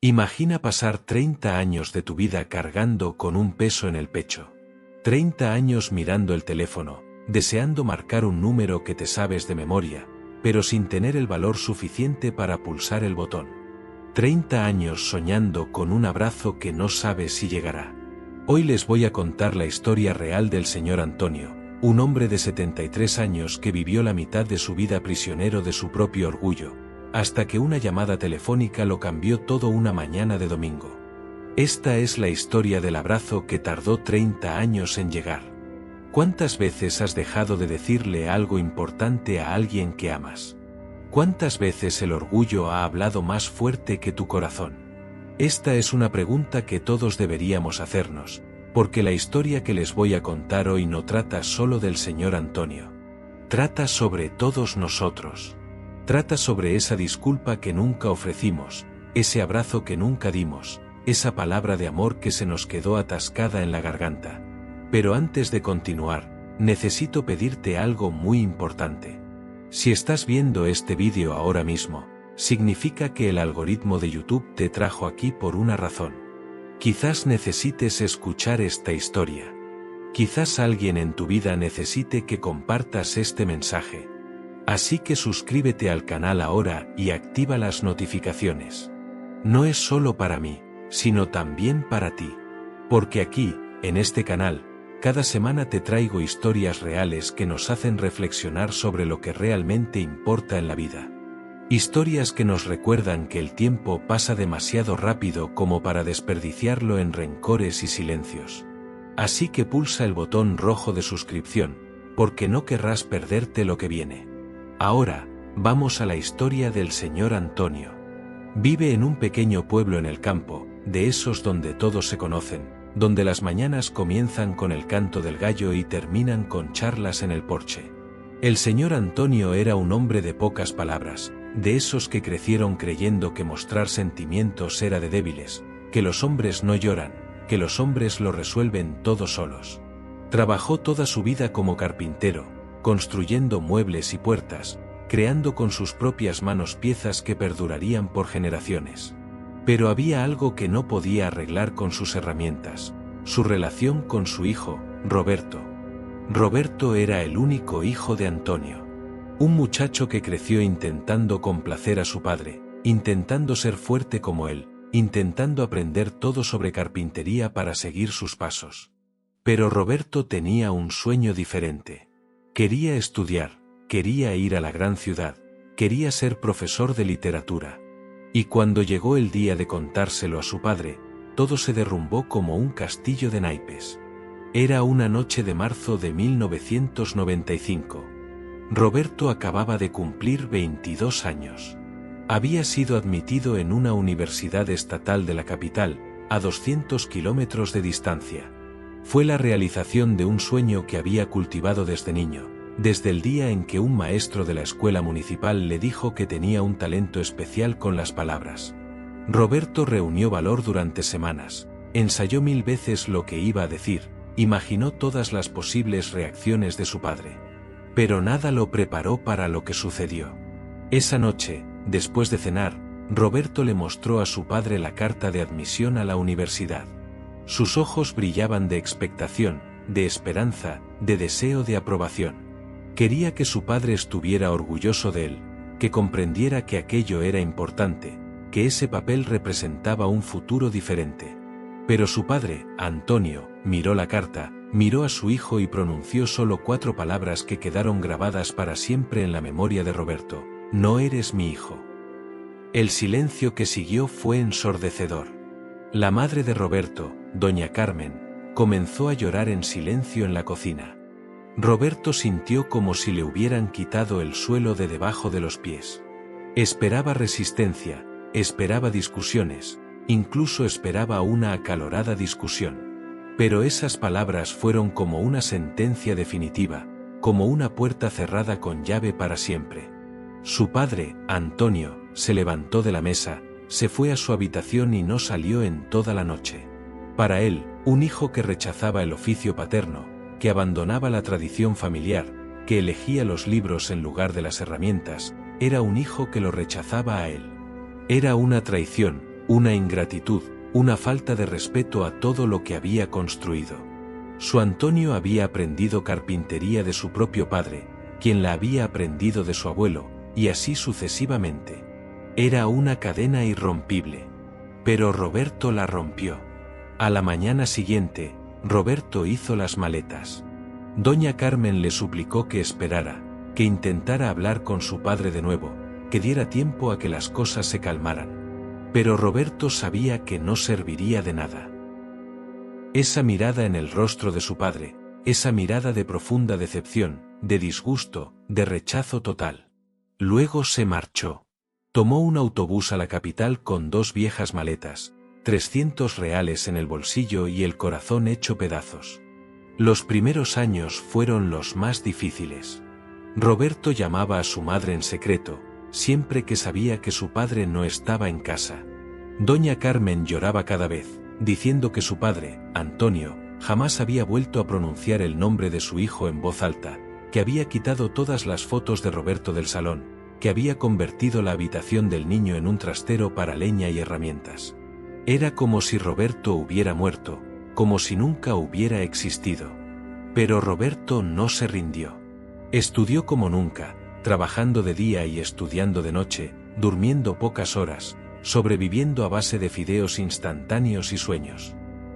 Imagina pasar 30 años de tu vida cargando con un peso en el pecho. 30 años mirando el teléfono, deseando marcar un número que te sabes de memoria, pero sin tener el valor suficiente para pulsar el botón. 30 años soñando con un abrazo que no sabes si llegará. Hoy les voy a contar la historia real del señor Antonio, un hombre de 73 años que vivió la mitad de su vida prisionero de su propio orgullo, hasta que una llamada telefónica lo cambió todo una mañana de domingo. Esta es la historia del abrazo que tardó 30 años en llegar. ¿Cuántas veces has dejado de decirle algo importante a alguien que amas? ¿Cuántas veces el orgullo ha hablado más fuerte que tu corazón? Esta es una pregunta que todos deberíamos hacernos, porque la historia que les voy a contar hoy no trata solo del señor Antonio. Trata sobre todos nosotros. Trata sobre esa disculpa que nunca ofrecimos, ese abrazo que nunca dimos, esa palabra de amor que se nos quedó atascada en la garganta. Pero antes de continuar, necesito pedirte algo muy importante. Si estás viendo este vídeo ahora mismo, significa que el algoritmo de YouTube te trajo aquí por una razón. Quizás necesites escuchar esta historia. Quizás alguien en tu vida necesite que compartas este mensaje. Así que suscríbete al canal ahora y activa las notificaciones. No es solo para mí, sino también para ti. Porque aquí, en este canal, cada semana te traigo historias reales que nos hacen reflexionar sobre lo que realmente importa en la vida. Historias que nos recuerdan que el tiempo pasa demasiado rápido como para desperdiciarlo en rencores y silencios. Así que pulsa el botón rojo de suscripción, porque no querrás perderte lo que viene. Ahora, vamos a la historia del señor Antonio. Vive en un pequeño pueblo en el campo, de esos donde todos se conocen, donde las mañanas comienzan con el canto del gallo y terminan con charlas en el porche. El señor Antonio era un hombre de pocas palabras, de esos que crecieron creyendo que mostrar sentimientos era de débiles, que los hombres no lloran, que los hombres lo resuelven todos solos. Trabajó toda su vida como carpintero, construyendo muebles y puertas, creando con sus propias manos piezas que perdurarían por generaciones. Pero había algo que no podía arreglar con sus herramientas: su relación con su hijo, Roberto. Roberto era el único hijo de Antonio. Un muchacho que creció intentando complacer a su padre, intentando ser fuerte como él, intentando aprender todo sobre carpintería para seguir sus pasos. Pero Roberto tenía un sueño diferente. Quería estudiar, quería ir a la gran ciudad, quería ser profesor de literatura. Y cuando llegó el día de contárselo a su padre, todo se derrumbó como un castillo de naipes. Era una noche de marzo de 1995. Roberto acababa de cumplir 22 años. Había sido admitido en una universidad estatal de la capital, a 200 kilómetros de distancia. Fue la realización de un sueño que había cultivado desde niño, desde el día en que un maestro de la escuela municipal le dijo que tenía un talento especial con las palabras. Roberto reunió valor durante semanas, ensayó 1000 veces lo que iba a decir, imaginó todas las posibles reacciones de su padre. Pero nada lo preparó para lo que sucedió. Esa noche, después de cenar, Roberto le mostró a su padre la carta de admisión a la universidad. Sus ojos brillaban de expectación, de esperanza, de deseo de aprobación. Quería que su padre estuviera orgulloso de él, que comprendiera que aquello era importante, que ese papel representaba un futuro diferente. Pero su padre, Antonio, miró la carta, miró a su hijo y pronunció solo 4 palabras que quedaron grabadas para siempre en la memoria de Roberto: no eres mi hijo. El silencio que siguió fue ensordecedor. La madre de Roberto, doña Carmen, comenzó a llorar en silencio en la cocina. Roberto sintió como si le hubieran quitado el suelo de debajo de los pies. Esperaba resistencia, esperaba discusiones, incluso esperaba una acalorada discusión. Pero esas palabras fueron como una sentencia definitiva, como una puerta cerrada con llave para siempre. Su padre, Antonio, se levantó de la mesa, se fue a su habitación y no salió en toda la noche. Para él, un hijo que rechazaba el oficio paterno, que abandonaba la tradición familiar, que elegía los libros en lugar de las herramientas, era un hijo que lo rechazaba a él. Era una traición, una ingratitud, una falta de respeto a todo lo que había construido. Su Antonio había aprendido carpintería de su propio padre, quien la había aprendido de su abuelo, y así sucesivamente. Era una cadena irrompible. Pero Roberto la rompió. A la mañana siguiente, Roberto hizo las maletas. Doña Carmen le suplicó que esperara, que intentara hablar con su padre de nuevo, que diera tiempo a que las cosas se calmaran. Pero Roberto sabía que no serviría de nada. Esa mirada en el rostro de su padre, esa mirada de profunda decepción, de disgusto, de rechazo total. Luego se marchó. Tomó un autobús a la capital con 2 viejas maletas, 300 reales en el bolsillo y el corazón hecho pedazos. Los primeros años fueron los más difíciles. Roberto llamaba a su madre en secreto, siempre que sabía que su padre no estaba en casa. Doña Carmen lloraba cada vez, diciendo que su padre, Antonio, jamás había vuelto a pronunciar el nombre de su hijo en voz alta, que había quitado todas las fotos de Roberto del salón, que había convertido la habitación del niño en un trastero para leña y herramientas. Era como si Roberto hubiera muerto, como si nunca hubiera existido. Pero Roberto no se rindió. Estudió como nunca, trabajando de día y estudiando de noche, durmiendo pocas horas, sobreviviendo a base de fideos instantáneos y sueños.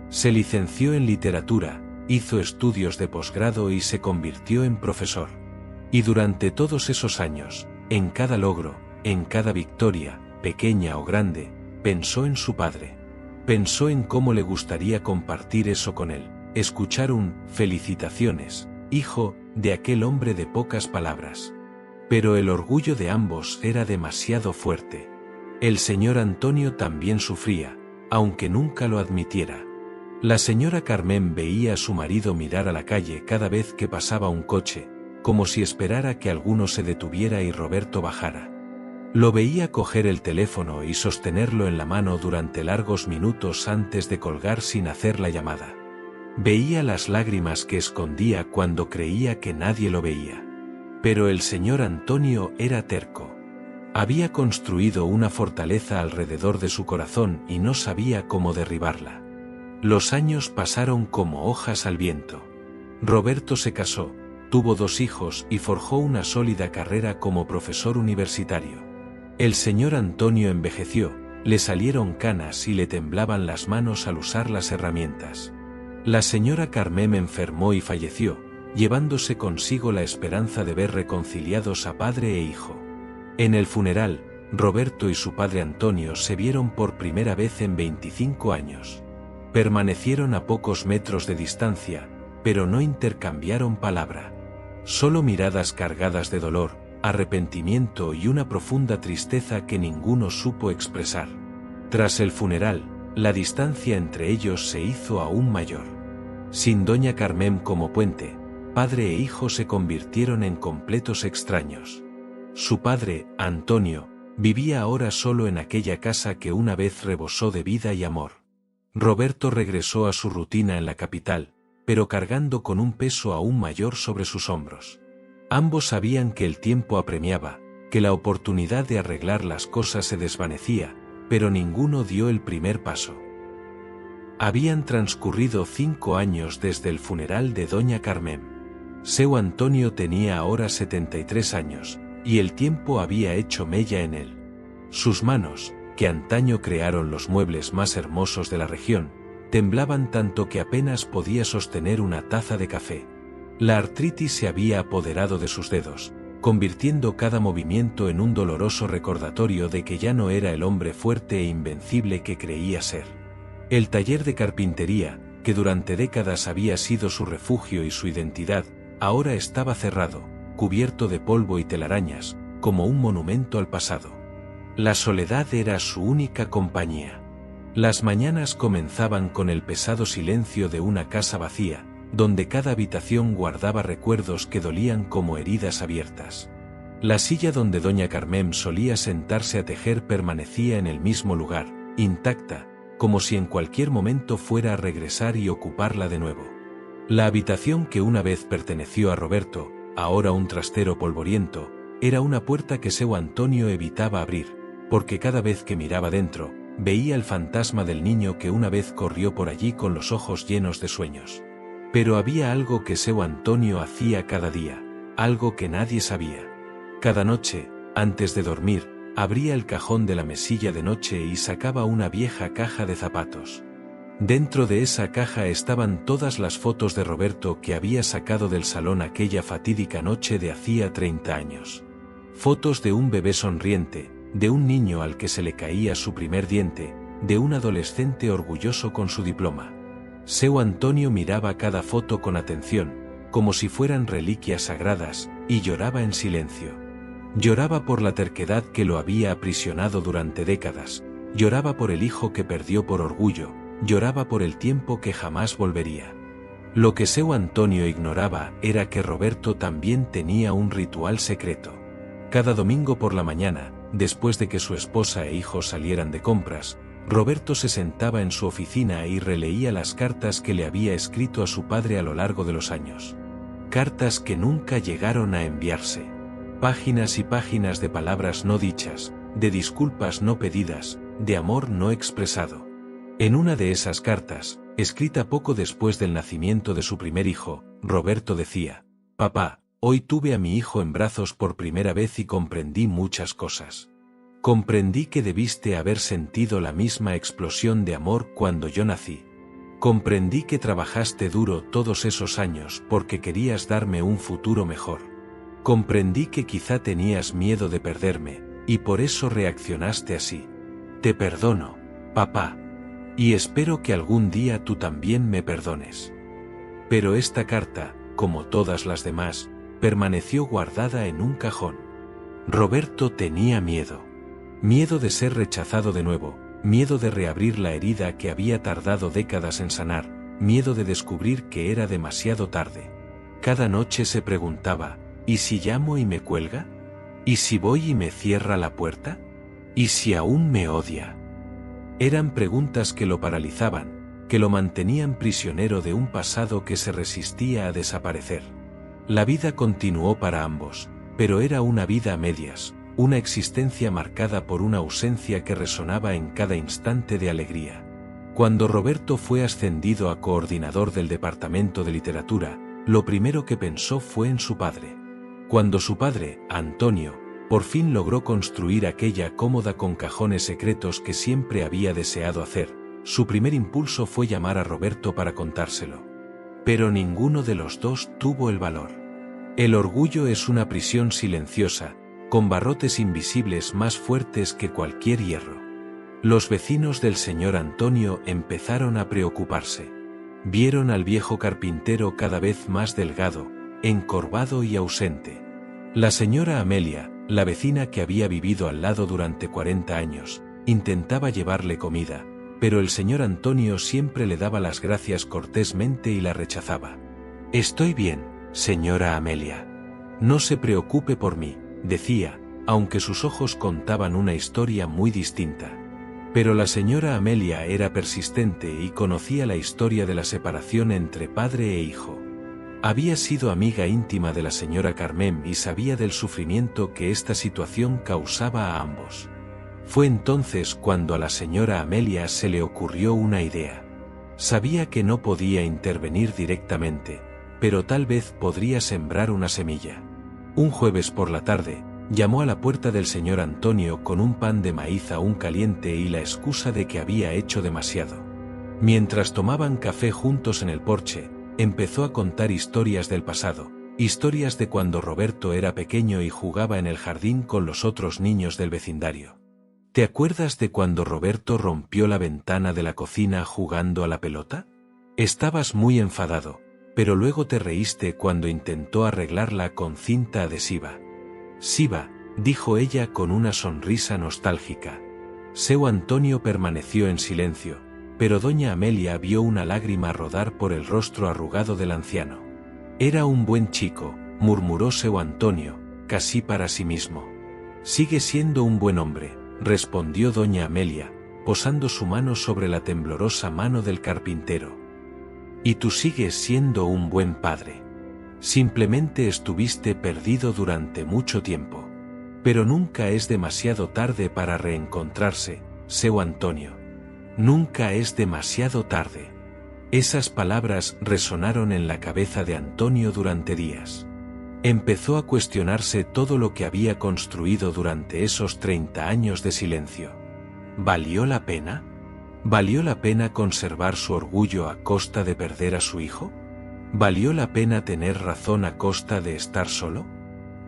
Se licenció en literatura, hizo estudios de posgrado y se convirtió en profesor. Y durante todos esos años, en cada logro, en cada victoria, pequeña o grande, pensó en su padre. Pensó en cómo le gustaría compartir eso con él, escuchar un «felicitaciones, hijo», de aquel hombre de pocas palabras. Pero el orgullo de ambos era demasiado fuerte. El señor Antonio también sufría, aunque nunca lo admitiera. La señora Carmen veía a su marido mirar a la calle cada vez que pasaba un coche, como si esperara que alguno se detuviera y Roberto bajara. Lo veía coger el teléfono y sostenerlo en la mano durante largos minutos antes de colgar sin hacer la llamada. Veía las lágrimas que escondía cuando creía que nadie lo veía. Pero el señor Antonio era terco. Había construido una fortaleza alrededor de su corazón y no sabía cómo derribarla. Los años pasaron como hojas al viento. Roberto se casó, tuvo 2 hijos y forjó una sólida carrera como profesor universitario. El señor Antonio envejeció, le salieron canas y le temblaban las manos al usar las herramientas. La señora Carmen enfermó y falleció, llevándose consigo la esperanza de ver reconciliados a padre e hijo. En el funeral, Roberto y su padre Antonio se vieron por primera vez en 25 años. Permanecieron a pocos metros de distancia, pero no intercambiaron palabra. Solo miradas cargadas de dolor, arrepentimiento y una profunda tristeza que ninguno supo expresar. Tras el funeral, la distancia entre ellos se hizo aún mayor. Sin doña Carmen como puente, padre e hijo se convirtieron en completos extraños. Su padre, Antonio, vivía ahora solo en aquella casa que una vez rebosó de vida y amor. Roberto regresó a su rutina en la capital, pero cargando con un peso aún mayor sobre sus hombros. Ambos sabían que el tiempo apremiaba, que la oportunidad de arreglar las cosas se desvanecía, pero ninguno dio el primer paso. Habían transcurrido 5 años desde el funeral de doña Carmen. Seu Antonio tenía ahora 73 años, y el tiempo había hecho mella en él. Sus manos, que antaño crearon los muebles más hermosos de la región, temblaban tanto que apenas podía sostener una taza de café. La artritis se había apoderado de sus dedos, convirtiendo cada movimiento en un doloroso recordatorio de que ya no era el hombre fuerte e invencible que creía ser. El taller de carpintería, que durante décadas había sido su refugio y su identidad, ahora estaba cerrado, cubierto de polvo y telarañas, como un monumento al pasado. La soledad era su única compañía. Las mañanas comenzaban con el pesado silencio de una casa vacía, donde cada habitación guardaba recuerdos que dolían como heridas abiertas. La silla donde doña Carmen solía sentarse a tejer permanecía en el mismo lugar, intacta, como si en cualquier momento fuera a regresar y ocuparla de nuevo. La habitación que una vez perteneció a Roberto, ahora un trastero polvoriento, era una puerta que seu Antonio evitaba abrir, porque cada vez que miraba dentro, veía el fantasma del niño que una vez corrió por allí con los ojos llenos de sueños. Pero había algo que seu Antonio hacía cada día, algo que nadie sabía. Cada noche, antes de dormir, abría el cajón de la mesilla de noche y sacaba una vieja caja de zapatos. Dentro de esa caja estaban todas las fotos de Roberto que había sacado del salón aquella fatídica noche de hacía 30 años. Fotos de un bebé sonriente, de un niño al que se le caía su primer diente, de un adolescente orgulloso con su diploma. Seu Antonio miraba cada foto con atención, como si fueran reliquias sagradas, y lloraba en silencio. Lloraba por la terquedad que lo había aprisionado durante décadas, lloraba por el hijo que perdió por orgullo, lloraba por el tiempo que jamás volvería. Lo que seu Antonio ignoraba era que Roberto también tenía un ritual secreto. Cada domingo por la mañana, después de que su esposa e hijos salieran de compras, Roberto se sentaba en su oficina y releía las cartas que le había escrito a su padre a lo largo de los años. Cartas que nunca llegaron a enviarse. Páginas y páginas de palabras no dichas, de disculpas no pedidas, de amor no expresado. En una de esas cartas, escrita poco después del nacimiento de su primer hijo, Roberto decía: «Papá, hoy tuve a mi hijo en brazos por primera vez y comprendí muchas cosas. Comprendí que debiste haber sentido la misma explosión de amor cuando yo nací. Comprendí que trabajaste duro todos esos años porque querías darme un futuro mejor. Comprendí que quizá tenías miedo de perderme, y por eso reaccionaste así. Te perdono, papá. Y espero que algún día tú también me perdones». Pero esta carta, como todas las demás, permaneció guardada en un cajón. Roberto tenía miedo. Miedo de ser rechazado de nuevo, miedo de reabrir la herida que había tardado décadas en sanar, miedo de descubrir que era demasiado tarde. Cada noche se preguntaba: ¿y si llamo y me cuelga? ¿Y si voy y me cierra la puerta? ¿Y si aún me odia? Eran preguntas que lo paralizaban, que lo mantenían prisionero de un pasado que se resistía a desaparecer. La vida continuó para ambos, pero era una vida a medias, una existencia marcada por una ausencia que resonaba en cada instante de alegría. Cuando Roberto fue ascendido a coordinador del departamento de literatura, lo primero que pensó fue en su padre. Cuando su padre, Antonio, por fin logró construir aquella cómoda con cajones secretos que siempre había deseado hacer, su primer impulso fue llamar a Roberto para contárselo. Pero ninguno de los dos tuvo el valor. El orgullo es una prisión silenciosa, con barrotes invisibles más fuertes que cualquier hierro. Los vecinos del señor Antonio empezaron a preocuparse. Vieron al viejo carpintero cada vez más delgado, encorvado y ausente. La señora Amelia, la vecina que había vivido al lado durante 40 años, intentaba llevarle comida, pero el señor Antonio siempre le daba las gracias cortésmente y la rechazaba. «Estoy bien, señora Amelia. No se preocupe por mí», decía, aunque sus ojos contaban una historia muy distinta. Pero la señora Amelia era persistente y conocía la historia de la separación entre padre e hijo. Había sido amiga íntima de la señora Carmen y sabía del sufrimiento que esta situación causaba a ambos. Fue entonces cuando a la señora Amelia se le ocurrió una idea. Sabía que no podía intervenir directamente, pero tal vez podría sembrar una semilla. Un jueves por la tarde, llamó a la puerta del señor Antonio con un pan de maíz aún caliente y la excusa de que había hecho demasiado. Mientras tomaban café juntos en el porche, empezó a contar historias del pasado, historias de cuando Roberto era pequeño y jugaba en el jardín con los otros niños del vecindario. ¿Te acuerdas de cuando Roberto rompió la ventana de la cocina jugando a la pelota? Estabas muy enfadado, pero luego te reíste cuando intentó arreglarla con cinta adhesiva. «Siva», dijo ella con una sonrisa nostálgica. Seu Antonio permaneció en silencio, pero doña Amelia vio una lágrima rodar por el rostro arrugado del anciano. «Era un buen chico», murmuró seu Antonio, casi para sí mismo. «Sigue siendo un buen hombre», respondió doña Amelia, posando su mano sobre la temblorosa mano del carpintero. «Y tú sigues siendo un buen padre. Simplemente estuviste perdido durante mucho tiempo. Pero nunca es demasiado tarde para reencontrarse», seu Antonio. Nunca es demasiado tarde. Esas palabras resonaron en la cabeza de Antonio durante días. Empezó a cuestionarse todo lo que había construido durante esos 30 años de silencio. ¿Valió la pena? ¿Valió la pena conservar su orgullo a costa de perder a su hijo? ¿Valió la pena tener razón a costa de estar solo?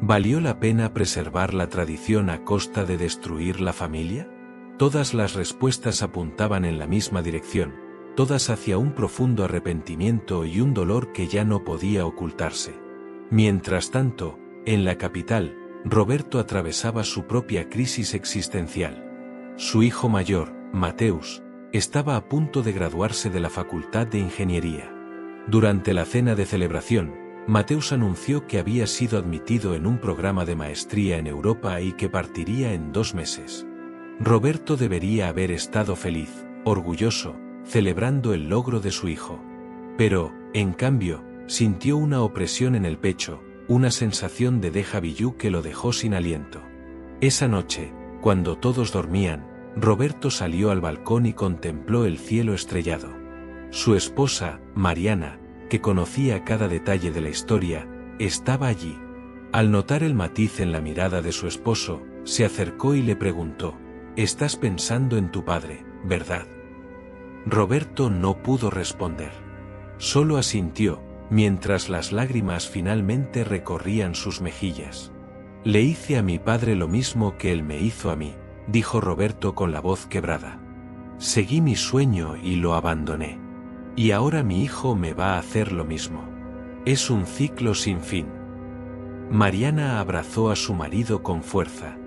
¿Valió la pena preservar la tradición a costa de destruir la familia? Todas las respuestas apuntaban en la misma dirección, todas hacia un profundo arrepentimiento y un dolor que ya no podía ocultarse. Mientras tanto, en la capital, Roberto atravesaba su propia crisis existencial. Su hijo mayor, Mateus, estaba a punto de graduarse de la Facultad de Ingeniería. Durante la cena de celebración, Mateus anunció que había sido admitido en un programa de maestría en Europa y que partiría en 2 meses. Roberto debería haber estado feliz, orgulloso, celebrando el logro de su hijo. Pero, en cambio, sintió una opresión en el pecho, una sensación de déjà vu que lo dejó sin aliento. Esa noche, cuando todos dormían, Roberto salió al balcón y contempló el cielo estrellado. Su esposa, Mariana, que conocía cada detalle de la historia, estaba allí. Al notar el matiz en la mirada de su esposo, se acercó y le preguntó: «Estás pensando en tu padre, ¿verdad?». Roberto no pudo responder. Solo asintió, mientras las lágrimas finalmente recorrían sus mejillas. «Le hice a mi padre lo mismo que él me hizo a mí», dijo Roberto con la voz quebrada. «Seguí mi sueño y lo abandoné. Y ahora mi hijo me va a hacer lo mismo. Es un ciclo sin fin». Mariana abrazó a su marido con fuerza.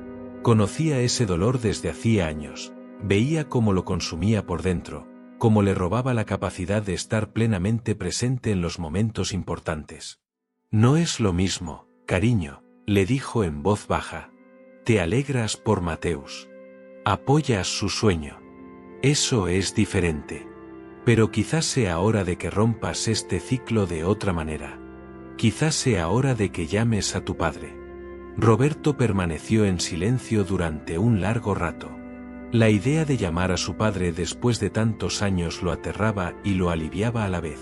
Conocía ese dolor desde hacía años, veía cómo lo consumía por dentro, cómo le robaba la capacidad de estar plenamente presente en los momentos importantes. «No es lo mismo, cariño», le dijo en voz baja. «Te alegras por Mateus. Apoyas su sueño. Eso es diferente. Pero quizás sea hora de que rompas este ciclo de otra manera. Quizás sea hora de que llames a tu padre». Roberto permaneció en silencio durante un largo rato. La idea de llamar a su padre después de tantos años lo aterraba y lo aliviaba a la vez.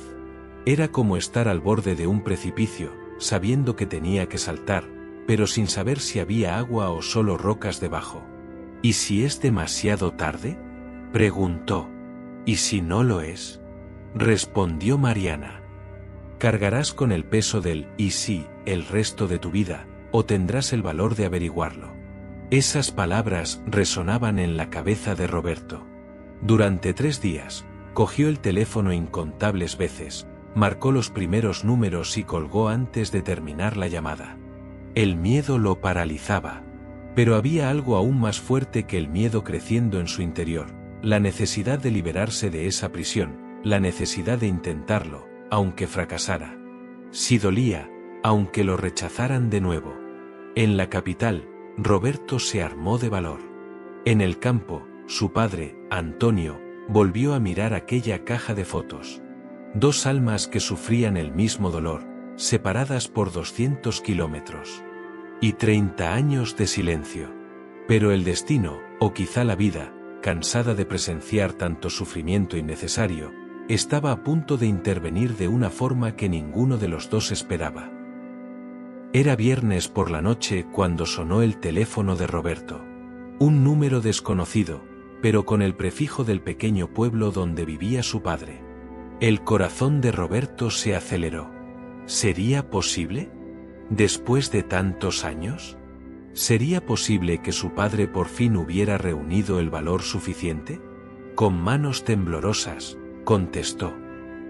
Era como estar al borde de un precipicio, sabiendo que tenía que saltar, pero sin saber si había agua o solo rocas debajo. «¿Y si es demasiado tarde?», preguntó. «¿Y si no lo es?», respondió Mariana. «Cargarás con el peso del «y sí» el resto de tu vida, o tendrás el valor de averiguarlo». Esas palabras resonaban en la cabeza de Roberto. Durante 3 días, cogió el teléfono incontables veces, marcó los primeros números y colgó antes de terminar la llamada. El miedo lo paralizaba. Pero había algo aún más fuerte que el miedo creciendo en su interior, la necesidad de liberarse de esa prisión, la necesidad de intentarlo, aunque fracasara. Si dolía, aunque lo rechazaran de nuevo. En la capital, Roberto se armó de valor. En el campo, su padre, Antonio, volvió a mirar aquella caja de fotos. 2 almas que sufrían el mismo dolor, separadas por 200 kilómetros. Y 30 años de silencio. Pero el destino, o quizá la vida, cansada de presenciar tanto sufrimiento innecesario, estaba a punto de intervenir de una forma que ninguno de los dos esperaba. Era viernes por la noche cuando sonó el teléfono de Roberto. Un número desconocido, pero con el prefijo del pequeño pueblo donde vivía su padre. El corazón de Roberto se aceleró. ¿Sería posible? ¿Después de tantos años? ¿Sería posible que su padre por fin hubiera reunido el valor suficiente? Con manos temblorosas, contestó.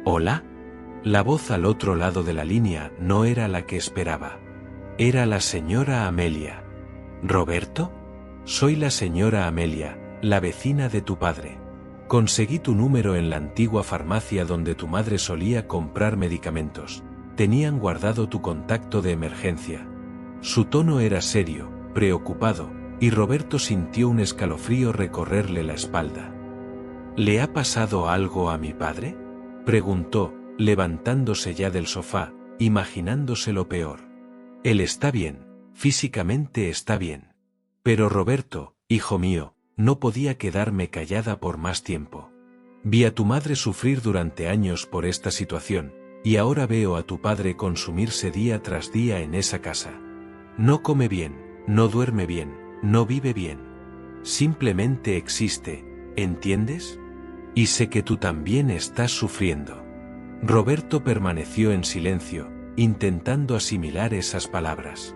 ¿Hola? La voz al otro lado de la línea no era la que esperaba. Era la señora Amelia. ¿Roberto? Soy la señora Amelia, la vecina de tu padre. Conseguí tu número en la antigua farmacia donde tu madre solía comprar medicamentos. Tenían guardado tu contacto de emergencia. Su tono era serio, preocupado, y Roberto sintió un escalofrío recorrerle la espalda. ¿Le ha pasado algo a mi padre?, preguntó, levantándose ya del sofá, imaginándose lo peor. Él está bien, físicamente está bien. Pero Roberto, hijo mío, no podía quedarme callada por más tiempo. Vi a tu madre sufrir durante años por esta situación, y ahora veo a tu padre consumirse día tras día en esa casa. No come bien, no duerme bien, no vive bien. Simplemente existe, ¿entiendes? Y sé que tú también estás sufriendo. Roberto permaneció en silencio, intentando asimilar esas palabras.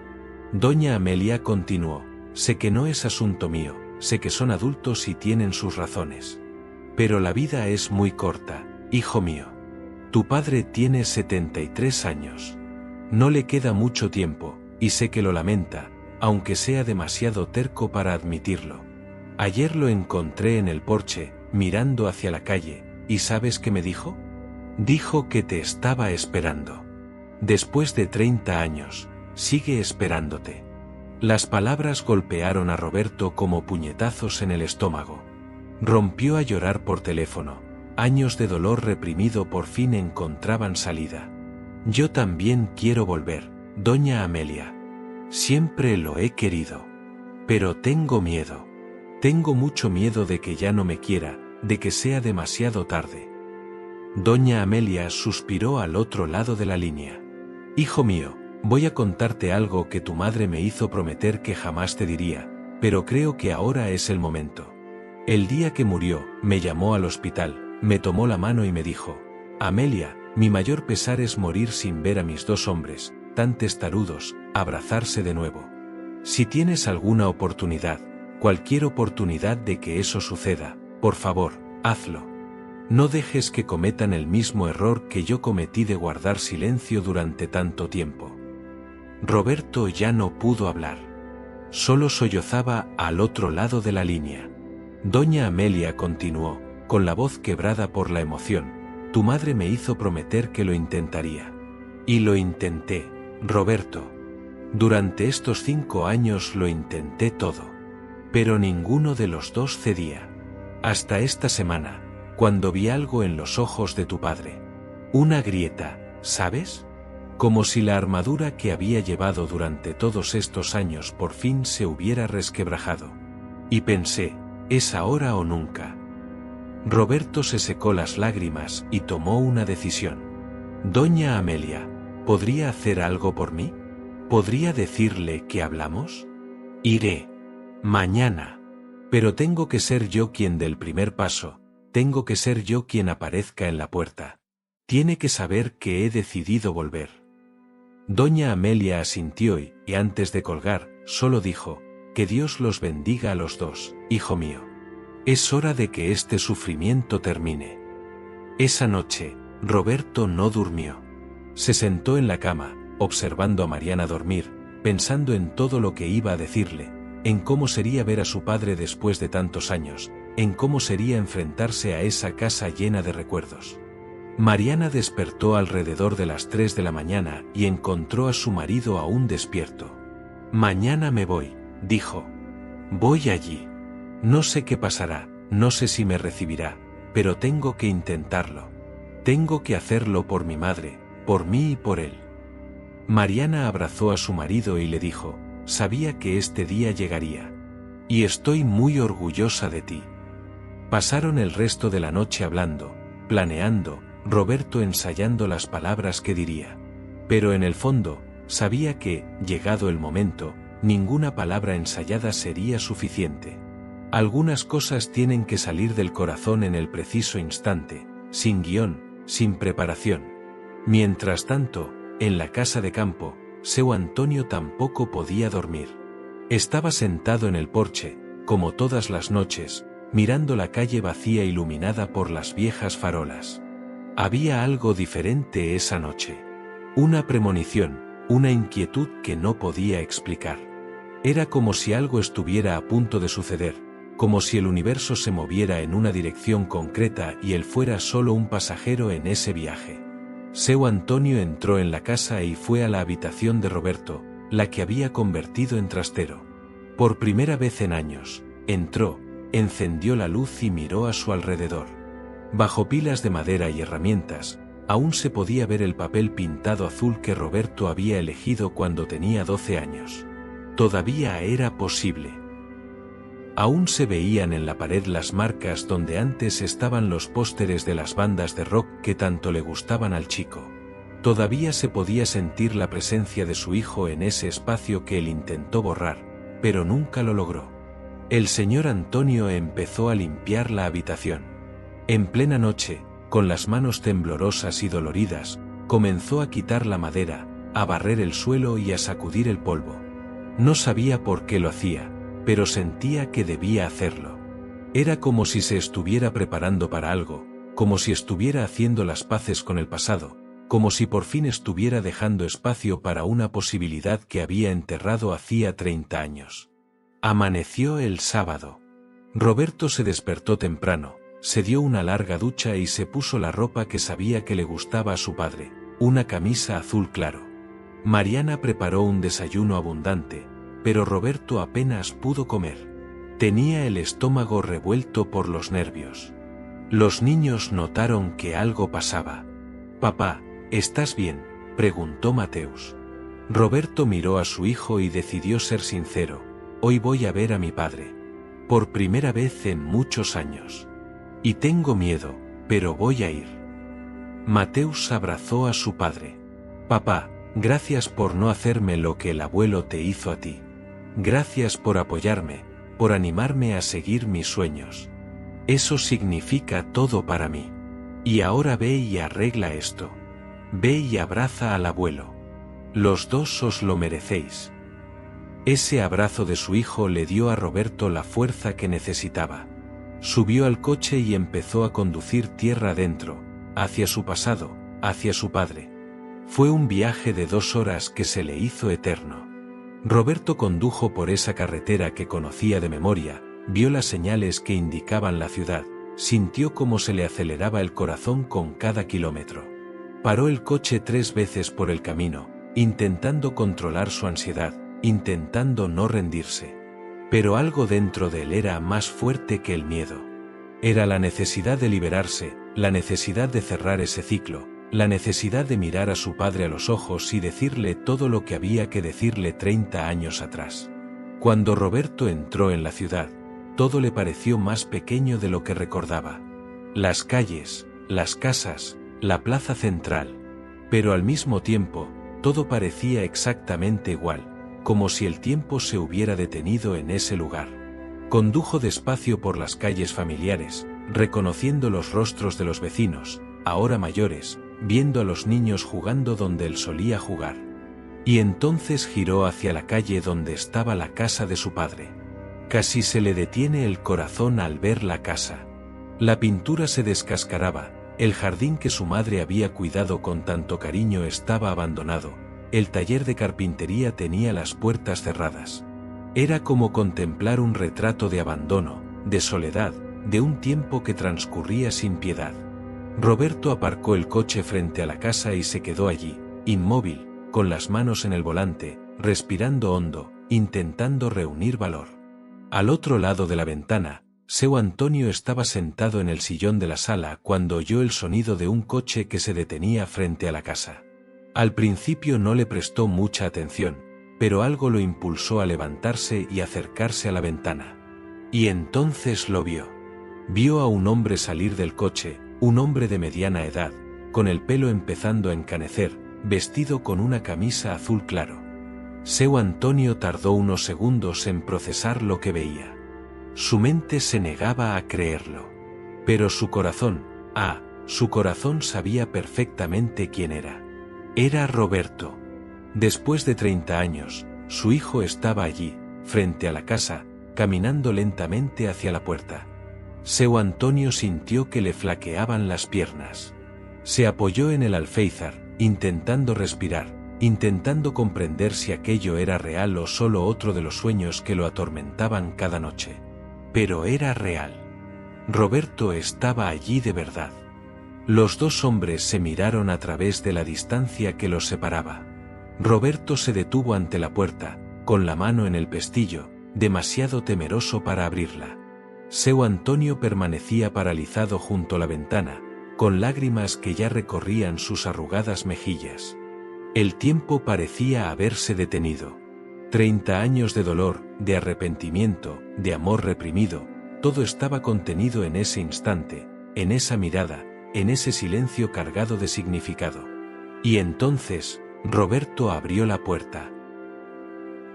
Doña Amelia continuó: sé que no es asunto mío, sé que son adultos y tienen sus razones. Pero la vida es muy corta, hijo mío. Tu padre tiene 73 años. No le queda mucho tiempo, y sé que lo lamenta, aunque sea demasiado terco para admitirlo. Ayer lo encontré en el porche, mirando hacia la calle, ¿y sabes qué me dijo? Dijo que te estaba esperando. Después de 30 años, sigue esperándote. Las palabras golpearon a Roberto como puñetazos en el estómago. Rompió a llorar por teléfono. Años de dolor reprimido por fin encontraban salida. Yo también quiero volver, doña Amelia. Siempre lo he querido. Pero tengo miedo. Tengo mucho miedo de que ya no me quiera, de que sea demasiado tarde. Doña Amelia suspiró al otro lado de la línea. Hijo mío, voy a contarte algo que tu madre me hizo prometer que jamás te diría, pero creo que ahora es el momento. El día que murió, me llamó al hospital, me tomó la mano y me dijo: Amelia, mi mayor pesar es morir sin ver a mis dos hombres, tan testarudos, abrazarse de nuevo. Si tienes alguna oportunidad, cualquier oportunidad de que eso suceda, por favor, hazlo. No dejes que cometan el mismo error que yo cometí de guardar silencio durante tanto tiempo. Roberto ya no pudo hablar. Solo sollozaba al otro lado de la línea. Doña Amelia continuó, con la voz quebrada por la emoción: tu madre me hizo prometer que lo intentaría. Y lo intenté, Roberto. Durante estos 5 años lo intenté todo. Pero ninguno de los dos cedía. Hasta esta semana, cuando vi algo en los ojos de tu padre. Una grieta, ¿sabes? Como si la armadura que había llevado durante todos estos años por fin se hubiera resquebrajado. Y pensé, es ahora o nunca. Roberto se secó las lágrimas y tomó una decisión. Doña Amelia, ¿podría hacer algo por mí? ¿Podría decirle que hablamos? Iré. Mañana. Pero tengo que ser yo quien dé el primer paso, tengo que ser yo quien aparezca en la puerta. Tiene que saber que he decidido volver. Doña Amelia asintió y antes de colgar, solo dijo: que Dios los bendiga a los dos, hijo mío. Es hora de que este sufrimiento termine. Esa noche, Roberto no durmió. Se sentó en la cama, observando a Mariana dormir, pensando en todo lo que iba a decirle, en cómo sería ver a su padre después de tantos años, en cómo sería enfrentarse a esa casa llena de recuerdos. Mariana despertó alrededor de las 3 de la mañana y encontró a su marido aún despierto. Mañana me voy, dijo. Voy allí. No sé qué pasará, no sé si me recibirá, pero tengo que intentarlo. Tengo que hacerlo por mi madre, por mí y por él. Mariana abrazó a su marido y le dijo: sabía que este día llegaría. Y estoy muy orgullosa de ti. Pasaron el resto de la noche hablando, planeando, Roberto ensayando las palabras que diría. Pero en el fondo, sabía que, llegado el momento, ninguna palabra ensayada sería suficiente. Algunas cosas tienen que salir del corazón en el preciso instante, sin guión, sin preparación. Mientras tanto, en la casa de campo, seu Antonio tampoco podía dormir. Estaba sentado en el porche, como todas las noches, mirando la calle vacía iluminada por las viejas farolas. Había algo diferente esa noche. Una premonición, una inquietud que no podía explicar. Era como si algo estuviera a punto de suceder, como si el universo se moviera en una dirección concreta y él fuera solo un pasajero en ese viaje. Seu Antonio entró en la casa y fue a la habitación de Roberto, la que había convertido en trastero. Por primera vez en años, entró, encendió la luz y miró a su alrededor. Bajo pilas de madera y herramientas, aún se podía ver el papel pintado azul que Roberto había elegido cuando tenía 12 años. Todavía era posible. Aún se veían en la pared las marcas donde antes estaban los pósteres de las bandas de rock que tanto le gustaban al chico. Todavía se podía sentir la presencia de su hijo en ese espacio que él intentó borrar, pero nunca lo logró. El señor Antonio empezó a limpiar la habitación. En plena noche, con las manos temblorosas y doloridas, comenzó a quitar la madera, a barrer el suelo y a sacudir el polvo. No sabía por qué lo hacía, pero sentía que debía hacerlo. Era como si se estuviera preparando para algo, como si estuviera haciendo las paces con el pasado, como si por fin estuviera dejando espacio para una posibilidad que había enterrado hacía 30 años. Amaneció el sábado. Roberto se despertó temprano, se dio una larga ducha y se puso la ropa que sabía que le gustaba a su padre, una camisa azul claro. Mariana preparó un desayuno abundante, pero Roberto apenas pudo comer. Tenía el estómago revuelto por los nervios. Los niños notaron que algo pasaba. «Papá, ¿estás bien?», preguntó Mateus. Roberto miró a su hijo y decidió ser sincero: «Hoy voy a ver a mi padre. Por primera vez en muchos años. Y tengo miedo, pero voy a ir». Mateus abrazó a su padre. «Papá, gracias por no hacerme lo que el abuelo te hizo a ti. Gracias por apoyarme, por animarme a seguir mis sueños. Eso significa todo para mí. Y ahora ve y arregla esto. Ve y abraza al abuelo. Los dos os lo merecéis». Ese abrazo de su hijo le dio a Roberto la fuerza que necesitaba. Subió al coche y empezó a conducir tierra adentro, hacia su pasado, hacia su padre. Fue un viaje de 2 horas que se le hizo eterno. Roberto condujo por esa carretera que conocía de memoria, vio las señales que indicaban la ciudad, sintió cómo se le aceleraba el corazón con cada kilómetro. Paró el coche 3 veces por el camino, intentando controlar su ansiedad, intentando no rendirse. Pero algo dentro de él era más fuerte que el miedo. Era la necesidad de liberarse, la necesidad de cerrar ese ciclo, la necesidad de mirar a su padre a los ojos y decirle todo lo que había que decirle 30 años atrás. Cuando Roberto entró en la ciudad, todo le pareció más pequeño de lo que recordaba. Las calles, las casas, la plaza central. Pero al mismo tiempo, todo parecía exactamente igual, como si el tiempo se hubiera detenido en ese lugar. Condujo despacio por las calles familiares, reconociendo los rostros de los vecinos, ahora mayores, viendo a los niños jugando donde él solía jugar. Y entonces giró hacia la calle donde estaba la casa de su padre. Casi se le detiene el corazón al ver la casa. La pintura se descascaraba, el jardín que su madre había cuidado con tanto cariño estaba abandonado, el taller de carpintería tenía las puertas cerradas. Era como contemplar un retrato de abandono, de soledad, de un tiempo que transcurría sin piedad. Roberto aparcó el coche frente a la casa y se quedó allí, inmóvil, con las manos en el volante, respirando hondo, intentando reunir valor. Al otro lado de la ventana, Seu Antonio estaba sentado en el sillón de la sala cuando oyó el sonido de un coche que se detenía frente a la casa. Al principio no le prestó mucha atención, pero algo lo impulsó a levantarse y acercarse a la ventana. Y entonces lo vio. Vio a un hombre salir del coche, un hombre de mediana edad, con el pelo empezando a encanecer, vestido con una camisa azul claro. Seu Antonio tardó unos segundos en procesar lo que veía. Su mente se negaba a creerlo. Pero su corazón sabía perfectamente quién era. Era Roberto. Después de 30 años, su hijo estaba allí, frente a la casa, caminando lentamente hacia la puerta. Seu Antonio sintió que le flaqueaban las piernas. Se apoyó en el alféizar, intentando respirar, intentando comprender si aquello era real o solo otro de los sueños que lo atormentaban cada noche. Pero era real. Roberto estaba allí de verdad. Los dos hombres se miraron a través de la distancia que los separaba. Roberto se detuvo ante la puerta, con la mano en el pestillo, demasiado temeroso para abrirla. Seu Antonio permanecía paralizado junto a la ventana, con lágrimas que ya recorrían sus arrugadas mejillas. El tiempo parecía haberse detenido. 30 años de dolor, de arrepentimiento, de amor reprimido, todo estaba contenido en ese instante, en esa mirada, en ese silencio cargado de significado. Y entonces, Roberto abrió la puerta.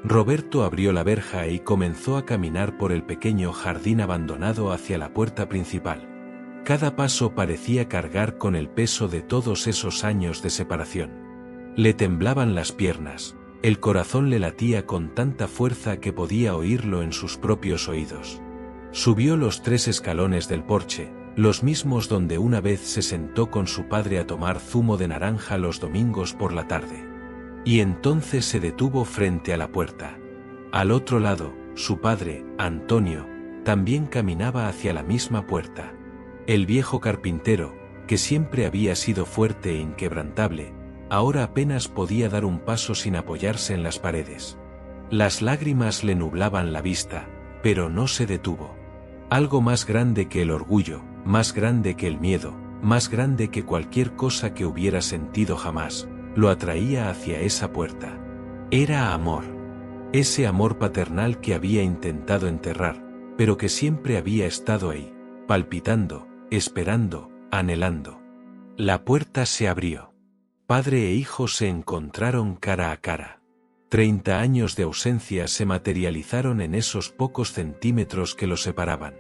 Roberto abrió la verja y comenzó a caminar por el pequeño jardín abandonado hacia la puerta principal. Cada paso parecía cargar con el peso de todos esos años de separación. Le temblaban las piernas, el corazón le latía con tanta fuerza que podía oírlo en sus propios oídos. Subió los 3 escalones del porche, los mismos donde una vez se sentó con su padre a tomar zumo de naranja los domingos por la tarde. Y entonces se detuvo frente a la puerta. Al otro lado, su padre, Antonio, también caminaba hacia la misma puerta. El viejo carpintero, que siempre había sido fuerte e inquebrantable, ahora apenas podía dar un paso sin apoyarse en las paredes. Las lágrimas le nublaban la vista, pero no se detuvo. Algo más grande que el orgullo, más grande que el miedo, más grande que cualquier cosa que hubiera sentido jamás, lo atraía hacia esa puerta. Era amor. Ese amor paternal que había intentado enterrar, pero que siempre había estado ahí, palpitando, esperando, anhelando. La puerta se abrió. Padre e hijo se encontraron cara a cara. 30 años de ausencia se materializaron en esos pocos centímetros que los separaban.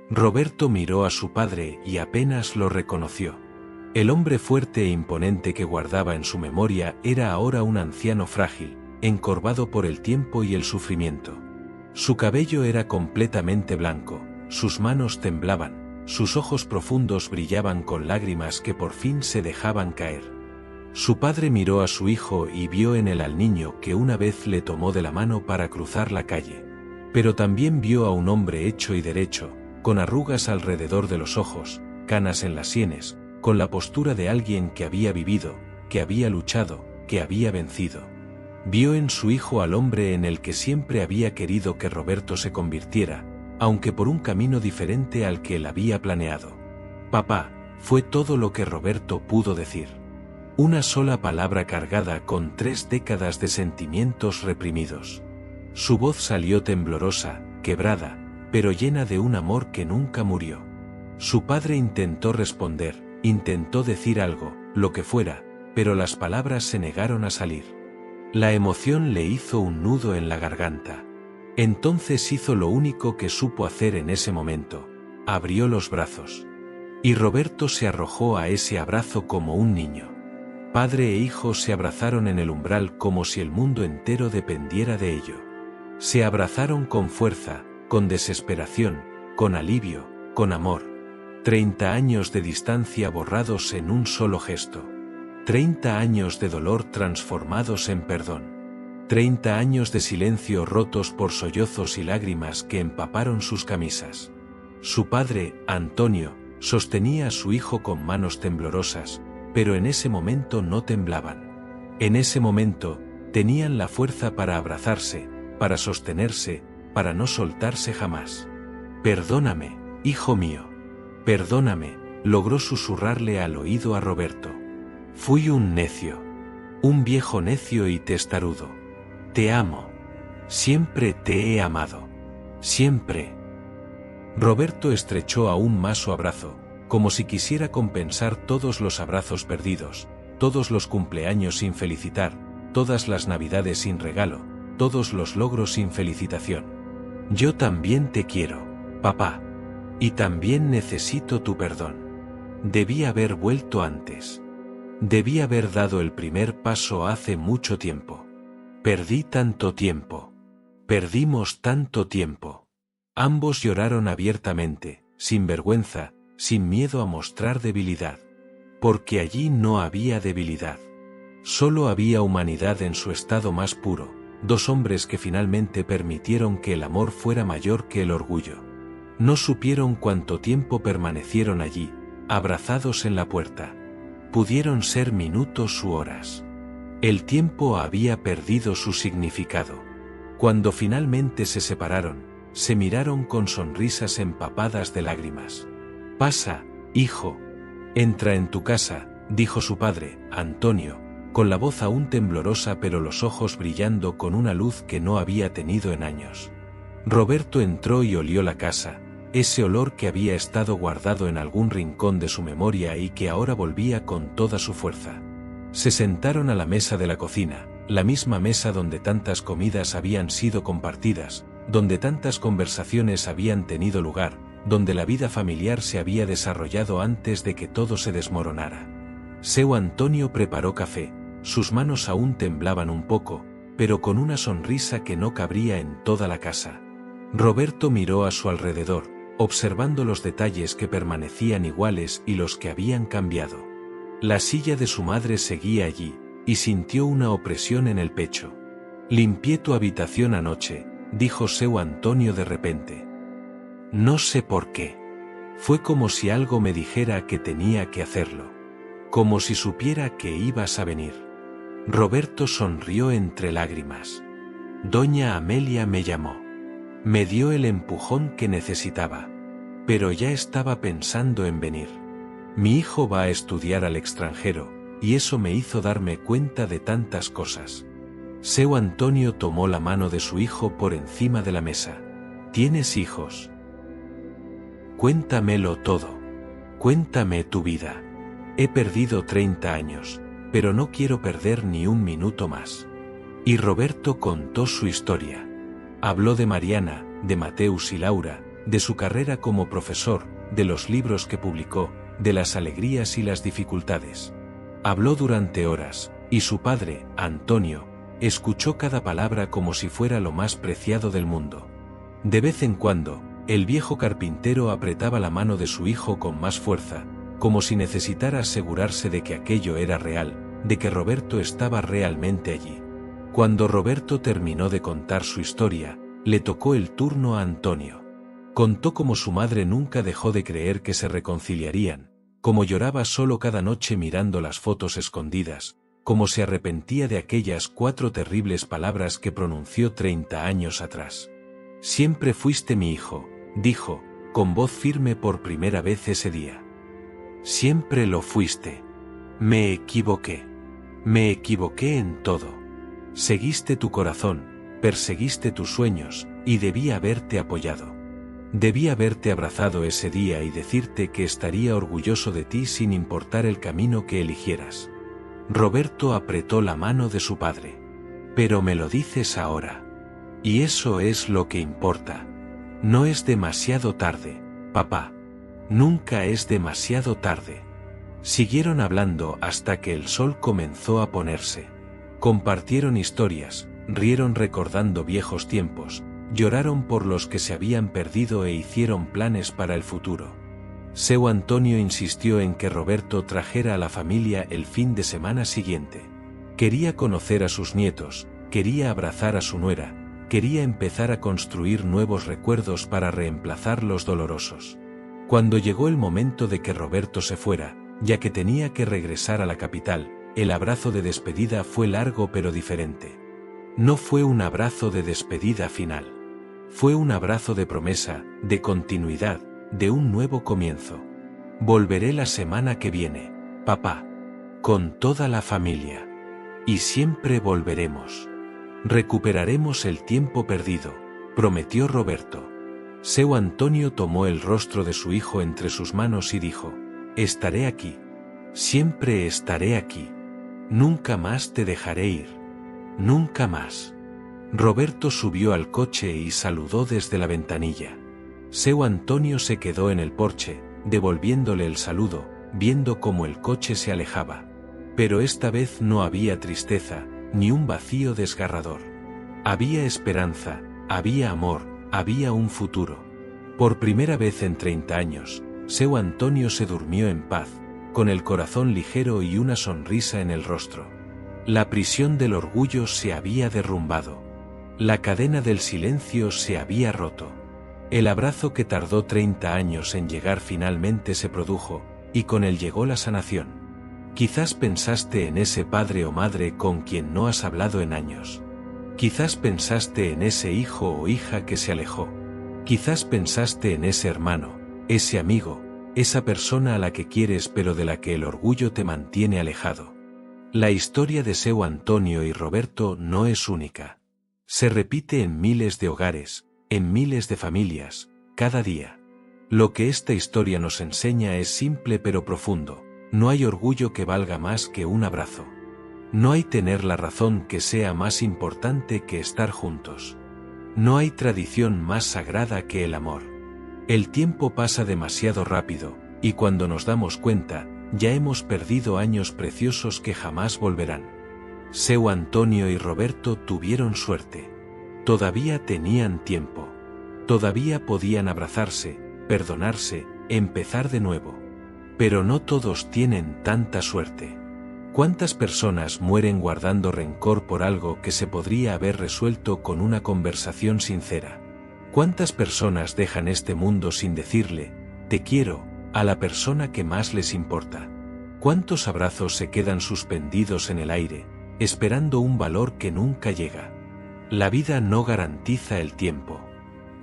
Roberto miró a su padre y apenas lo reconoció. El hombre fuerte e imponente que guardaba en su memoria era ahora un anciano frágil, encorvado por el tiempo y el sufrimiento. Su cabello era completamente blanco, sus manos temblaban, sus ojos profundos brillaban con lágrimas que por fin se dejaban caer. Su padre miró a su hijo y vio en él al niño que una vez le tomó de la mano para cruzar la calle. Pero también vio a un hombre hecho y derecho, con arrugas alrededor de los ojos, canas en las sienes, con la postura de alguien que había vivido, que había luchado, que había vencido. Vio en su hijo al hombre en el que siempre había querido que Roberto se convirtiera, aunque por un camino diferente al que él había planeado. Papá, fue todo lo que Roberto pudo decir. Una sola palabra cargada con 3 décadas de sentimientos reprimidos. Su voz salió temblorosa, quebrada, pero llena de un amor que nunca murió. Su padre intentó responder, intentó decir algo, lo que fuera, pero las palabras se negaron a salir. La emoción le hizo un nudo en la garganta. Entonces hizo lo único que supo hacer en ese momento, abrió los brazos. Y Roberto se arrojó a ese abrazo como un niño. Padre e hijo se abrazaron en el umbral como si el mundo entero dependiera de ello. Se abrazaron con fuerza, con desesperación, con alivio, con amor. 30 años de distancia borrados en un solo gesto. 30 años de dolor transformados en perdón. 30 años de silencio rotos por sollozos y lágrimas que empaparon sus camisas. Su padre, Antonio, sostenía a su hijo con manos temblorosas, pero en ese momento no temblaban. En ese momento, tenían la fuerza para abrazarse, para sostenerse, para no soltarse jamás. Perdóname, hijo mío. Perdóname, logró susurrarle al oído a Roberto. Fui un necio. Un viejo necio y testarudo. Te amo. Siempre te he amado. Siempre. Roberto estrechó aún más su abrazo, como si quisiera compensar todos los abrazos perdidos, todos los cumpleaños sin felicitar, todas las navidades sin regalo, todos los logros sin felicitación. Yo también te quiero, papá. Y también necesito tu perdón. Debí haber vuelto antes. Debí haber dado el primer paso hace mucho tiempo. Perdí tanto tiempo. Perdimos tanto tiempo. Ambos lloraron abiertamente, sin vergüenza, sin miedo a mostrar debilidad. Porque allí no había debilidad. Solo había humanidad en su estado más puro, 2 hombres que finalmente permitieron que el amor fuera mayor que el orgullo. No supieron cuánto tiempo permanecieron allí, abrazados en la puerta. Pudieron ser minutos u horas. El tiempo había perdido su significado. Cuando finalmente se separaron, se miraron con sonrisas empapadas de lágrimas. Pasa, hijo. Entra en tu casa, dijo su padre, Antonio, con la voz aún temblorosa pero los ojos brillando con una luz que no había tenido en años. Roberto entró y olió la casa, ese olor que había estado guardado en algún rincón de su memoria y que ahora volvía con toda su fuerza. Se sentaron a la mesa de la cocina, la misma mesa donde tantas comidas habían sido compartidas, donde tantas conversaciones habían tenido lugar, donde la vida familiar se había desarrollado antes de que todo se desmoronara. Seu Antonio preparó café, sus manos aún temblaban un poco, pero con una sonrisa que no cabría en toda la casa. Roberto miró a su alrededor, observando los detalles que permanecían iguales y los que habían cambiado. La silla de su madre seguía allí, y sintió una opresión en el pecho. «Limpié tu habitación anoche», dijo Seu Antonio de repente. «No sé por qué. Fue como si algo me dijera que tenía que hacerlo. Como si supiera que ibas a venir». Roberto sonrió entre lágrimas. «Doña Amelia me llamó. Me dio el empujón que necesitaba. Pero ya estaba pensando en venir. Mi hijo va a estudiar al extranjero, y eso me hizo darme cuenta de tantas cosas». Seu Antonio tomó la mano de su hijo por encima de la mesa. «¿Tienes hijos? Cuéntamelo todo. Cuéntame tu vida. He perdido 30 años, pero no quiero perder ni un minuto más». Y Roberto contó su historia. Habló de Mariana, de Mateus y Laura, de su carrera como profesor, de los libros que publicó, de las alegrías y las dificultades. Habló durante horas, y su padre, Antonio, escuchó cada palabra como si fuera lo más preciado del mundo. De vez en cuando, el viejo carpintero apretaba la mano de su hijo con más fuerza, como si necesitara asegurarse de que aquello era real, de que Roberto estaba realmente allí. Cuando Roberto terminó de contar su historia, le tocó el turno a Antonio. Contó cómo su madre nunca dejó de creer que se reconciliarían, cómo lloraba solo cada noche mirando las fotos escondidas, cómo se arrepentía de aquellas 4 terribles palabras que pronunció 30 años atrás. «Siempre fuiste mi hijo», dijo, con voz firme por primera vez ese día. «Siempre lo fuiste. Me equivoqué. Me equivoqué en todo. Seguiste tu corazón, perseguiste tus sueños, y debí haberte apoyado. Debí haberte abrazado ese día y decirte que estaría orgulloso de ti sin importar el camino que eligieras». Roberto apretó la mano de su padre. «Pero me lo dices ahora. Y eso es lo que importa. No es demasiado tarde, papá. Nunca es demasiado tarde». Siguieron hablando hasta que el sol comenzó a ponerse. Compartieron historias, rieron recordando viejos tiempos, lloraron por los que se habían perdido e hicieron planes para el futuro. Seu Antonio insistió en que Roberto trajera a la familia el fin de semana siguiente. Quería conocer a sus nietos, quería abrazar a su nuera, quería empezar a construir nuevos recuerdos para reemplazar los dolorosos. Cuando llegó el momento de que Roberto se fuera, ya que tenía que regresar a la capital, el abrazo de despedida fue largo pero diferente. No fue un abrazo de despedida final. Fue un abrazo de promesa, de continuidad, de un nuevo comienzo. «Volveré la semana que viene, papá. Con toda la familia. Y siempre volveremos. Recuperaremos el tiempo perdido», prometió Roberto. Seu Antonio tomó el rostro de su hijo entre sus manos y dijo: «Estaré aquí. Siempre estaré aquí. Nunca más te dejaré ir. Nunca más». Roberto subió al coche y saludó desde la ventanilla. Seu Antonio se quedó en el porche, devolviéndole el saludo, viendo cómo el coche se alejaba. Pero esta vez no había tristeza, ni un vacío desgarrador. Había esperanza, había amor, había un futuro. Por primera vez en 30 años, Seu Antonio se durmió en paz, con el corazón ligero y una sonrisa en el rostro. La prisión del orgullo se había derrumbado. La cadena del silencio se había roto. El abrazo que tardó 30 años en llegar finalmente se produjo, y con él llegó la sanación. Quizás pensaste en ese padre o madre con quien no has hablado en años. Quizás pensaste en ese hijo o hija que se alejó. Quizás pensaste en ese hermano, ese amigo, esa persona a la que quieres pero de la que el orgullo te mantiene alejado. La historia de Seu Antonio y Roberto no es única. Se repite en miles de hogares, en miles de familias, cada día. Lo que esta historia nos enseña es simple pero profundo. No hay orgullo que valga más que un abrazo. No hay tener la razón que sea más importante que estar juntos. No hay tradición más sagrada que el amor. El tiempo pasa demasiado rápido, y cuando nos damos cuenta, ya hemos perdido años preciosos que jamás volverán. Seu Antonio y Roberto tuvieron suerte. Todavía tenían tiempo. Todavía podían abrazarse, perdonarse, empezar de nuevo. Pero no todos tienen tanta suerte. ¿Cuántas personas mueren guardando rencor por algo que se podría haber resuelto con una conversación sincera? ¿Cuántas personas dejan este mundo sin decirle, te quiero, a la persona que más les importa? ¿Cuántos abrazos se quedan suspendidos en el aire, esperando un valor que nunca llega? La vida no garantiza el tiempo.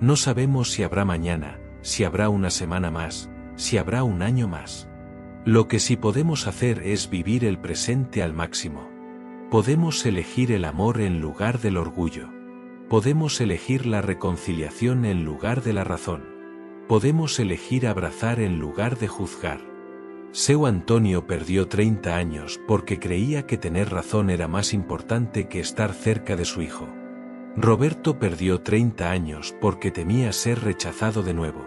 No sabemos si habrá mañana, si habrá una semana más, si habrá un año más. Lo que sí podemos hacer es vivir el presente al máximo. Podemos elegir el amor en lugar del orgullo. Podemos elegir la reconciliación en lugar de la razón. Podemos elegir abrazar en lugar de juzgar. Seu Antonio perdió 30 años porque creía que tener razón era más importante que estar cerca de su hijo. Roberto perdió 30 años porque temía ser rechazado de nuevo.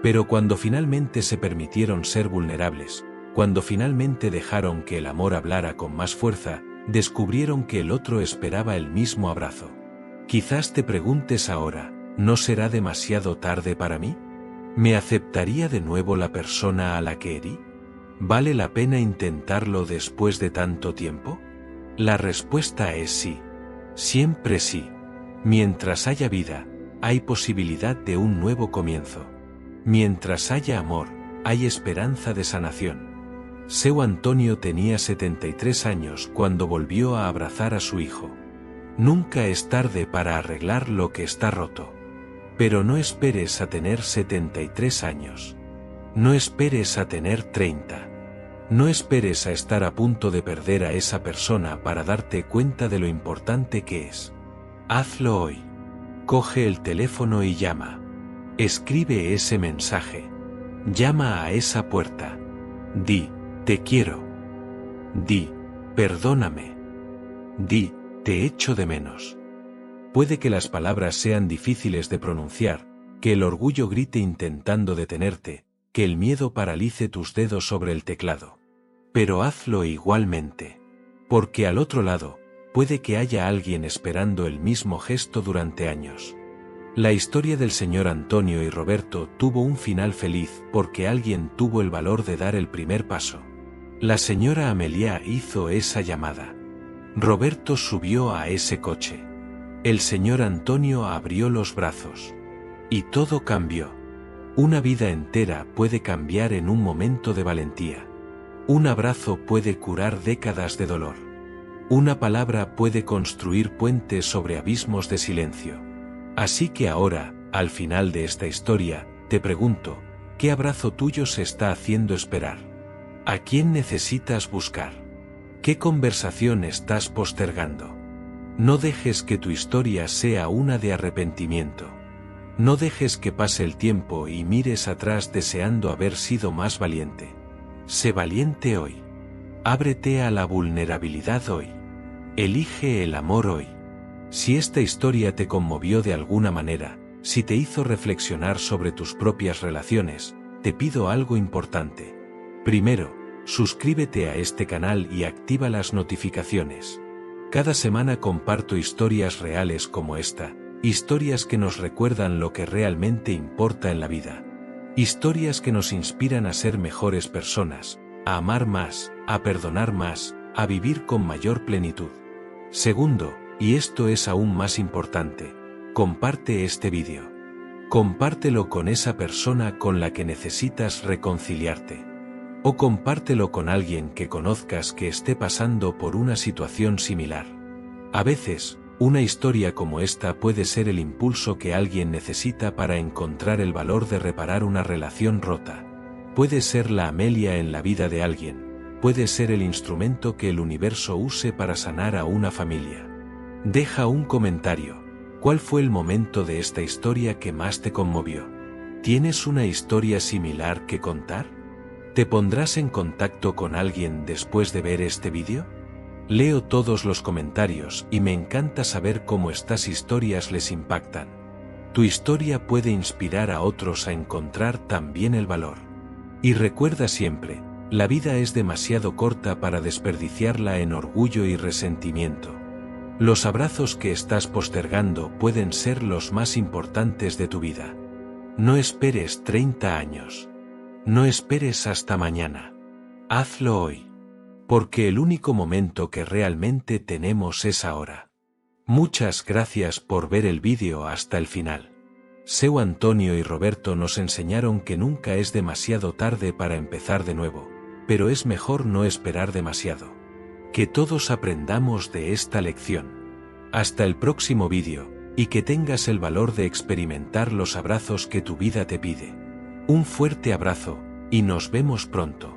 Pero cuando finalmente se permitieron ser vulnerables, cuando finalmente dejaron que el amor hablara con más fuerza, descubrieron que el otro esperaba el mismo abrazo. Quizás te preguntes ahora, ¿no será demasiado tarde para mí? ¿Me aceptaría de nuevo la persona a la que herí? ¿Vale la pena intentarlo después de tanto tiempo? La respuesta es sí. Siempre sí. Mientras haya vida, hay posibilidad de un nuevo comienzo. Mientras haya amor, hay esperanza de sanación. Seu Antonio tenía 73 años cuando volvió a abrazar a su hijo. Nunca es tarde para arreglar lo que está roto. Pero no esperes a tener 73 años. No esperes a tener 30. No esperes a estar a punto de perder a esa persona para darte cuenta de lo importante que es. Hazlo hoy. Coge el teléfono y llama. Escribe ese mensaje. Llama a esa puerta. Di, te quiero. Di, perdóname. Di, te echo de menos. Puede que las palabras sean difíciles de pronunciar, que el orgullo grite intentando detenerte, que el miedo paralice tus dedos sobre el teclado. Pero hazlo igualmente. Porque al otro lado, puede que haya alguien esperando el mismo gesto durante años. La historia del señor Antonio y Roberto tuvo un final feliz porque alguien tuvo el valor de dar el primer paso. La señora Amelia hizo esa llamada. Roberto subió a ese coche. El señor Antonio abrió los brazos. Y todo cambió. Una vida entera puede cambiar en un momento de valentía. Un abrazo puede curar décadas de dolor. Una palabra puede construir puentes sobre abismos de silencio. Así que ahora, al final de esta historia, te pregunto, ¿qué abrazo tuyo se está haciendo esperar? ¿A quién necesitas buscar? ¿Qué conversación estás postergando? No dejes que tu historia sea una de arrepentimiento. No dejes que pase el tiempo y mires atrás deseando haber sido más valiente. Sé valiente hoy. Ábrete a la vulnerabilidad hoy. Elige el amor hoy. Si esta historia te conmovió de alguna manera, si te hizo reflexionar sobre tus propias relaciones, te pido algo importante. Primero, suscríbete a este canal y activa las notificaciones. Cada semana comparto historias reales como esta, historias que nos recuerdan lo que realmente importa en la vida. Historias que nos inspiran a ser mejores personas, a amar más, a perdonar más, a vivir con mayor plenitud. Segundo, y esto es aún más importante, comparte este vídeo. Compártelo con esa persona con la que necesitas reconciliarte. O compártelo con alguien que conozcas que esté pasando por una situación similar. A veces, una historia como esta puede ser el impulso que alguien necesita para encontrar el valor de reparar una relación rota. Puede ser la Amelia en la vida de alguien, puede ser el instrumento que el universo use para sanar a una familia. Deja un comentario. ¿Cuál fue el momento de esta historia que más te conmovió? ¿Tienes una historia similar que contar? ¿Te pondrás en contacto con alguien después de ver este vídeo? Leo todos los comentarios y me encanta saber cómo estas historias les impactan. Tu historia puede inspirar a otros a encontrar también el valor. Y recuerda siempre, la vida es demasiado corta para desperdiciarla en orgullo y resentimiento. Los abrazos que estás postergando pueden ser los más importantes de tu vida. No esperes 30 años. No esperes hasta mañana. Hazlo hoy. Porque el único momento que realmente tenemos es ahora. Muchas gracias por ver el vídeo hasta el final. Seu Antonio y Roberto nos enseñaron que nunca es demasiado tarde para empezar de nuevo, pero es mejor no esperar demasiado. Que todos aprendamos de esta lección. Hasta el próximo vídeo, y que tengas el valor de experimentar los abrazos que tu vida te pide. Un fuerte abrazo, y nos vemos pronto.